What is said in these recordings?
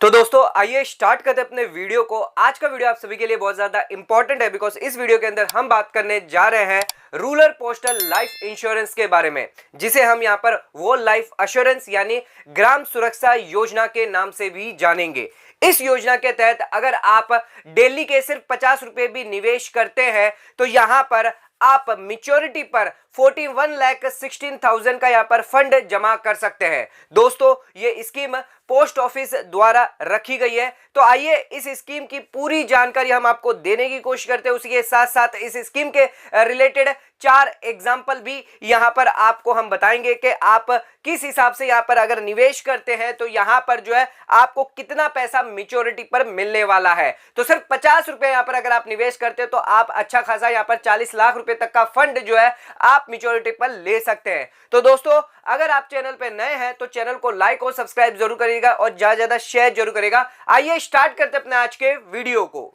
तो दोस्तों आइए स्टार्ट करते हैं अपने वीडियो को। आज का वीडियो आप सभी के लिए बहुत ज्यादा इंपॉर्टेंट है बिकॉज इस वीडियो के अंदर हम बात करने जा रहे हैं रूरल पोस्टल लाइफ इंश्योरेंस के बारे में, जिसे हम यहाँ पर वो लाइफ अश्योरेंस यानी ग्राम सुरक्षा योजना के नाम से भी जानेंगे। इस योजना के तहत अगर आप डेली के सिर्फ 50 रुपए भी निवेश करते हैं तो यहाँ पर आप मैच्योरिटी पर 41,16,000 का यहाँ पर फंड जमा कर सकते हैं। दोस्तों ये स्कीम पोस्ट ऑफिस द्वारा रखी गई है। तो आइए इस स्कीम की पूरी जानकारी हम आपको देने की कोशिश करते हैं। उसी के साथ साथ इस स्कीम के रिलेटेड 4 एग्जाम्पल भी यहाँ पर आपको हम बताएंगे कि आप किस हिसाब से यहाँ पर अगर निवेश करते हैं तो यहाँ पर जो है आपको कितना पैसा मैच्योरिटी पर मिलने वाला है। तो सिर्फ 50 रुपए यहाँ पर अगर आप निवेश करते हैं तो आप अच्छा खासा यहाँ पर 40 लाख रुपए तक का फंड जो है आप मैच्योरिटी पर ले सकते हैं। तो दोस्तों अगर आप चैनल पे नए हैं तो चैनल को लाइक और सब्सक्राइब जरूर करिएगा और ज्यादा ज्यादा शेयर जरूर करेगा। आइए स्टार्ट करते हैं अपने आज के वीडियो को।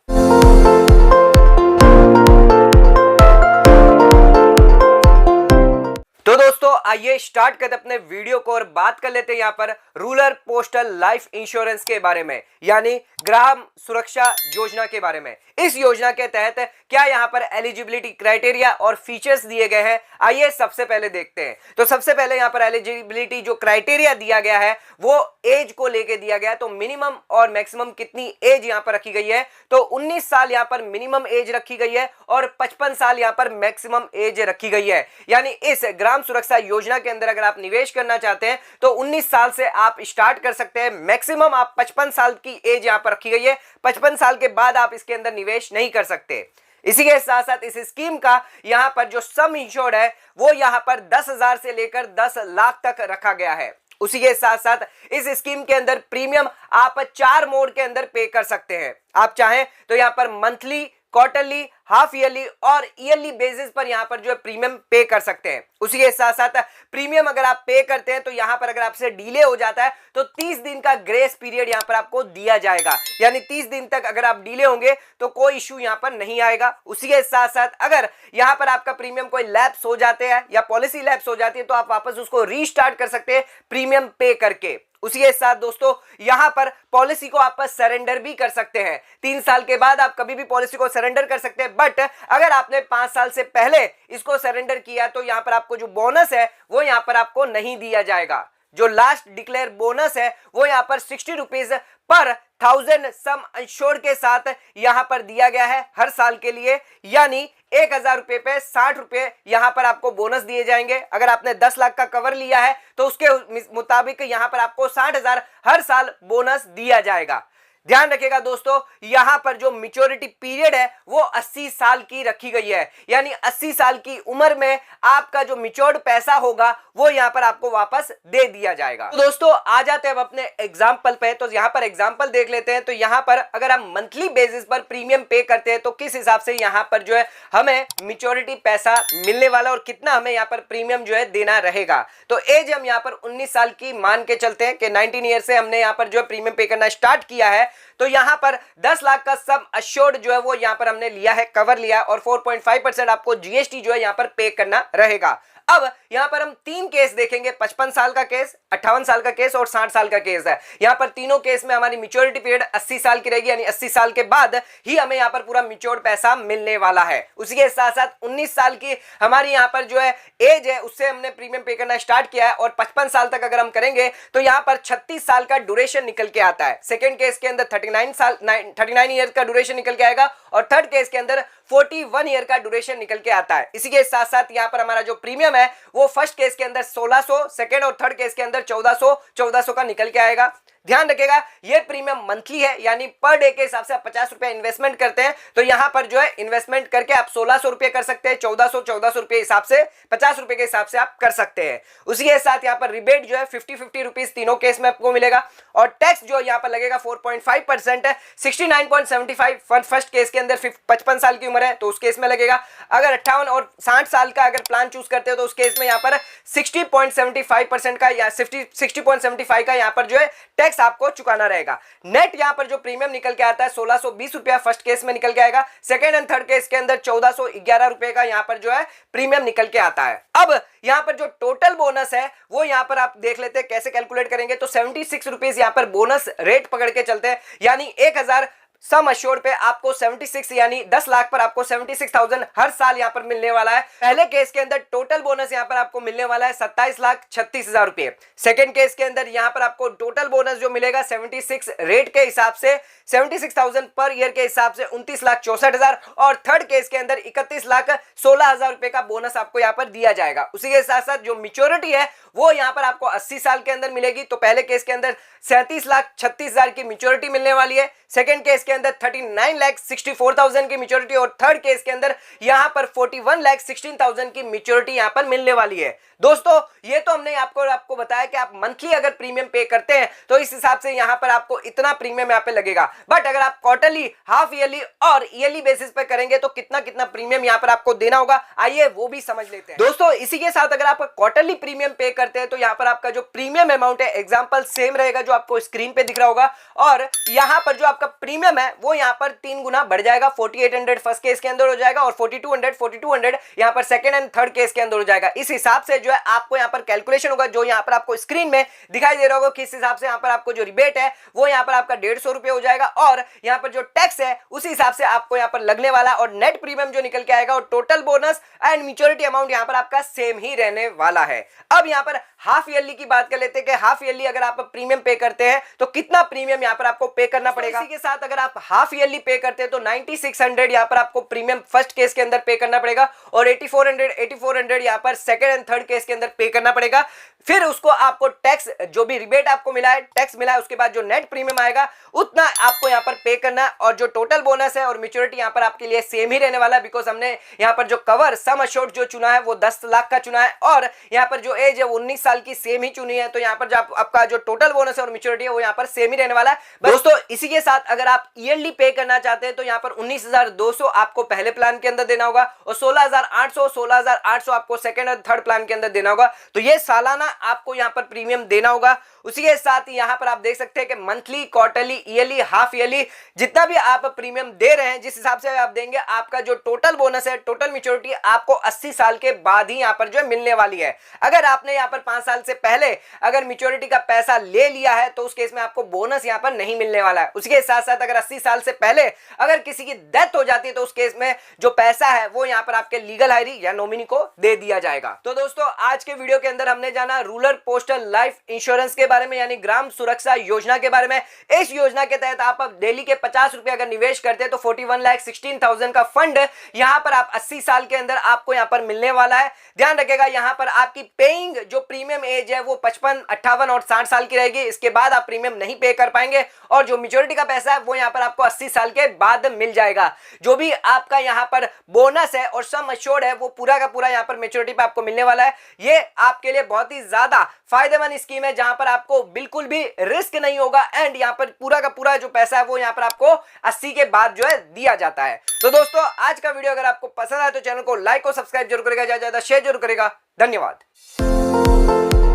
तो दोस्तों आइए स्टार्ट करते अपने वीडियो को और बात कर लेते हैं यहाँ पर रूरल पोस्टल लाइफ इंश्योरेंस के बारे में यानी ग्राम सुरक्षा योजना के बारे में। इस योजना के तहत क्या यहाँ पर एलिजिबिलिटी क्राइटेरिया और फीचर्स दिए गए हैं, आइए सबसे पहले देखते हैं। तो सबसे पहले यहाँ पर एलिजिबिलिटी जो क्राइटेरिया दिया गया है वो एज को लेके दिया गया है। तो मिनिमम और मैक्सिमम कितनी एज यहाँ पर रखी गई है, तो 19 साल यहाँ पर मिनिमम एज रखी गई है और 55 साल यहाँ पर मैक्सिमम एज रखी गई है। यानी इस ग्राम सुरक्षा योजना के अंदर अगर आप निवेश करना चाहते हैं तो 19 साल से आप स्टार्ट कर सकते हैं। मैक्सिमम आप 55 साल की एज यहाँ पर रखी गई है। 55 साल के बाद आप इसके अंदर निवेश नहीं कर सकते। इसी के साथ साथ इस स्कीम का यहाँ पर जो सम इंश्योर्ड है वो यहाँ पर 10,000 से लेकर 10 लाख तक रखा गया है। उसी के साथ साथ इस स्कीम के अंदर प्रीमियम आप 4 मोड के अंदर पे कर सकते हैं। आप चाहें तो यहाँ पर मंथली, क्वार्टरली, हाफ ईयरली और ईयरली बेसिस पर यहाँ पर जो है प्रीमियम पे कर सकते हैं। उसी के साथ साथ प्रीमियम अगर आप पे करते हैं तो यहाँ पर अगर आपसे डिले हो जाता है तो 30 दिन का ग्रेस पीरियड यहाँ पर आपको दिया जाएगा। यानी 30 दिन तक अगर आप डिले होंगे तो कोई इश्यू यहाँ पर नहीं आएगा। उसी के साथ साथ अगर यहाँ पर आपका प्रीमियम कोई लैप्स हो जाते हैं या पॉलिसी लैप्स हो जाती है तो आप वापस उसको रीस्टार्ट कर सकते हैं प्रीमियम पे करके। उसी के साथ दोस्तों यहां पर पॉलिसी को आप सरेंडर भी कर सकते हैं। 3 साल के बाद आप कभी भी पॉलिसी को सरेंडर कर सकते हैं, बट अगर आपने 5 साल से पहले इसको सरेंडर किया तो यहां पर आपको जो बोनस है वो यहां पर आपको नहीं दिया जाएगा। जो लास्ट डिक्लेयर बोनस है वो यहां पर 60 रुपीज पर 1000 सम इंश्योर्ड के साथ यहां पर दिया गया है हर साल के लिए। यानी 1,000 रुपए पे 60 रुपए यहां पर आपको बोनस दिए जाएंगे। अगर आपने 10 लाख का कवर लिया है तो उसके मुताबिक यहां पर आपको 60,000 हर साल बोनस दिया जाएगा। ध्यान रखिएगा दोस्तों यहां पर जो मैच्योरिटी पीरियड है वो 80 साल की रखी गई है। यानी 80 साल की उम्र में आपका जो मैच्योर्ड पैसा होगा वो यहां पर आपको वापस दे दिया जाएगा। तो दोस्तों आ जाते हैं अब अपने एग्जांपल पे। तो यहां पर एग्जांपल देख लेते हैं। तो यहां पर अगर हम मंथली बेसिस पर प्रीमियम पे करते हैं तो किस हिसाब से यहां पर जो है हमें मैच्योरिटी पैसा मिलने वाला और कितना हमें यहां पर प्रीमियम जो है देना रहेगा। तो एज हम यहां पर 19 साल की मान के चलते हैं कि 19 ईयर से हमने यहां पर जो है प्रीमियम पे करना स्टार्ट किया है। तो यहां पर 10 लाख का सम अश्योर्ड जो है वो यहां पर हमने लिया है, कवर लिया है और 4.5% आपको जीएसटी जो है यहां पर पे करना रहेगा। अब यहां पर हम 3 केस देखेंगे, 55 साल का केस, 58 साल का केस और 60 साल का केस है। यहां पर तीनों केस में हमारी मैच्योरिटी पीरियड 80 साल की रहेगी। यानी 80 साल के बाद ही हमें यहां पर पूरा मैच्योर्ड पैसा मिलने वाला है। उसी के साथ साथ 19 साल की हमारी यहां पर जो है एज है उससे हमने प्रीमियम पे करना स्टार्ट किया है और 55 साल तक अगर हम करेंगे तो यहां पर 36 साल का ड्यूरेशन निकल के आता है। सेकेंड केस के अंदर 39 ईयर का ड्यूरेशन निकल के आएगा और थर्ड केस के अंदर 41 ईयर का ड्यूरेशन निकल के आता है। इसी के साथ साथ यहां पर हमारा जो प्रीमियम है वो फर्स्ट केस के अंदर 1600, सेकेंड और थर्ड केस के अंदर 1400 का निकल के आएगा। ध्यान रखिएगा ये प्रीमियम मंथली है। यानी पर डे के हिसाब से आप 50 रुपए इन्वेस्टमेंट करते हैं तो यहां पर जो है इन्वेस्टमेंट करके आप 1600 रुपए कर सकते हैं। 1400 रुपए हिसाब से 50 रुपए के हिसाब से आप कर सकते हैं। उसी के साथ यहां पर रिबेट जो है 50-50 रुपीज तीनों केस में आपको मिलेगा और टैक्स जो यहां पर लगेगा 4.5% है। 69.75 फर्स्ट केस के अंदर 55 साल की उम्र है तो उस केस में लगेगा। अगर 58 और 60 साल का अगर प्लान चूज करते हो तो उस केस में यहां पर 60.75% का या 60.75 का यहां पर जो है टैक्स टैक्स आपको चुकाना रहेगा। नेट यहां पर जो प्रीमियम निकल के आता है 1620 रुपया फर्स्ट केस में निकल के आएगा। सेकेंड एंड थर्ड केस के अंदर 1411 रुपए का यहां पर जो है प्रीमियम निकल के आता है। अब यहां पर जो टोटल बोनस है वो यहां पर आप देख लेते हैं कैसे कैलकुलेट करेंगे। तो 76 रुपीज यहां पर बोनस रेट पकड़ के चलते हैं, यानी 1000 सम अश्योर्ड पे आपको 76 यानी 10 लाख पर आपको 76,000 हर साल यहां पर मिलने वाला है। पहले केस के अंदर टोटल बोनस यहां पर आपको मिलने वाला है 27,36,000 रुपए। सेकेंड केस के अंदर यहां पर आपको टोटल बोनस जो मिलेगा 76 रेट के हिसाब से 76,000 पर ईयर के हिसाब से 29,64,000 और थर्ड केस के अंदर 31,16,000 रुपए का बोनस आपको यहां पर दिया जाएगा। उसी के साथ साथ जो मैच्योरिटी है वो यहां पर आपको 80 साल के अंदर मिलेगी। तो पहले केस के अंदर 37,36,000 की मैच्योरिटी मिलने वाली है, सेकेंड केस के अंदर 39,64,000 की मैच्योरिटी और थर्ड केस के अंदर यहां पर 41,16,000 की मैच्योरिटी यहां पर मिलने वाली है। दोस्तों ये तो हमने आपको बताया कि आप मंथली अगर प्रीमियम पे करते हैं तो इस हिसाब से यहां पर आपको इतना प्रीमियम यहां पे लगेगा, बट अगर आप क्वार्टरली, हाफ ईयरली और ईयरली बेसिस पे करेंगे तो कितना कितना प्रीमियम यहां पर आपको देना होगा, आइए वो भी समझ लेते हैं। दोस्तों इसी के साथ अगर आप क्वार्टरली प्रीमियम पे करते हैं तो यहां पर आपका जो प्रीमियम अमाउंट है एग्जांपल सेम रहेगा जो आपको स्क्रीन पे दिख रहा होगा, और यहां पर जो आपका प्रीमियम है वो यहां पर 3 गुना बढ़ जाएगा। 4800 फर्स्ट केस के अंदर हो जाएगा और 4200 यहां पर सेकंड एंड थर्ड केस के अंदर हो जाएगा। इस हिसाब से जो है आपको यहां पर कैलकुलेशन होगा जो यहां पर आपको स्क्रीन में दिखाई दे रहा होगा कि इस हिसाब से यहां पर आपको जो रिबेट है वो यहां पर आपका 150 रुपए हो जाएगा और यहां पर जो टैक्स है उसी हिसाब से आपको यहां पर लगने वाला और नेट प्रीमियम जो निकल के आएगा और total bonus and maturity amount यहां पर आपका सेम ही रहने वाला है। अब यहां पर हाफ ईयरली की बात कर लेते हैं कि हाफ ईयरली अगर आप प्रीमियम पे करते हैं तो कितना प्रीमियम यहां पर आपको पे करना पड़ेगा। इसी के साथ अगर आप हाफ ईयरली पे करते हैं तो 9600 यहां पर आपको प्रीमियम फर्स्ट केस के अंदर पे करना पड़ेगा और 8400 यहां पर सेकंड एंड थर्ड केस के अंदर पे करना पड़ेगा। फिर उसको आपको टैक्स जो भी रिबेट आपको मिला है, टैक्स मिला है, उसके बाद जो नेट प्रीमियम आएगा उतना आपको यहां पर पे करना है और जो टोटल बोनस है और मैच्योरिटी यहां पर आपके लिए सेम ही रहने वाला है, बिकॉज हमने यहां पर जो कवर सम अश्योर्ड जो चुना है वो 10 लाख का चुना है और यहां पर जो एज है 19 साल की सेम ही चुनी है। तो यहां पर जो आपका जो टोटल बोनस है और मैच्योरिटी है वो यहां पर सेम ही रहने वाला है। दोस्तों इसी के साथ अगर आप ईयरली पे करना चाहते हैं तो यहां पर 19,200 आपको पहले प्लान के अंदर देना होगा और 16,800 आपको सेकंड और थर्ड प्लान के अंदर देना होगा। तो ये सालाना आपको यहां पर प्रीमियम देना होगा। उसी के साथ ही यहां पर आप देख सकते हैं कि monthly, quarterly, yearly, half yearly जितना भी आप प्रीमियम दे रहे हैं जिस हिसाब से आप देंगे आपका जो टोटल बोनस है, टोटल मैच्योरिटी आपको 80 साल के बाद ही यहां पर जो है मिलने वाली है। अगर आपने यहां पर 5 साल से पहले अगर मैच्योरिटी का पैसा ले लिया है तो उस केस में आपको बोनस यहां पर नहीं मिलने वाला है। उसके साथ साथ अगर 80 साल से पहले अगर किसी की डेथ हो जाती है तो उस केस में जो पैसा है वो यहां पर आपके लीगल हायरी या नॉमिनी को दे दिया जाएगा। तो दोस्तों आज के वीडियो के अंदर हमने जाना रूरल पोस्टल लाइफ इंश्योरेंस के बारे में, यानी ग्राम सुरक्षा योजना के बारे में। इस योजना के तहत आप अब डेली के 50 रुपए अगर निवेश करते हैं तो 41,16,000 का फंड यहां पर आप 80 साल के अंदर आपको यहां पर मिलने वाला है। ध्यान रखिएगा यहां पर आपकी पेइंग जो प्रीमियम एज है वो 55, 58 और 60 साल की रहेगी। इसके बाद आप प्रीमियम नहीं पे कर पाएंगे और जो मैच्योरिटी का पैसा है वो यहां पर आपको 80 साल के बाद मिल जाएगा। जो भी आपका यहां पर बोनस है और सम अश्योर्ड है वो पूरा का पूरा यहां पर मैच्योरिटी पे आपको मिलने वाला है। ये आपके लिए बहुत ही ज्यादा फायदेमंद स्कीम है जहां पर आपको बिल्कुल भी रिस्क नहीं होगा एंड यहां पर पूरा का पूरा जो पैसा है वो यहां पर आपको 80 के बाद जो है दिया जाता है। तो दोस्तों आज का वीडियो अगर आपको पसंद आए तो चैनल को लाइक और सब्सक्राइब जरूर करेगा, ज्यादा शेयर जरूर करेगा। धन्यवाद।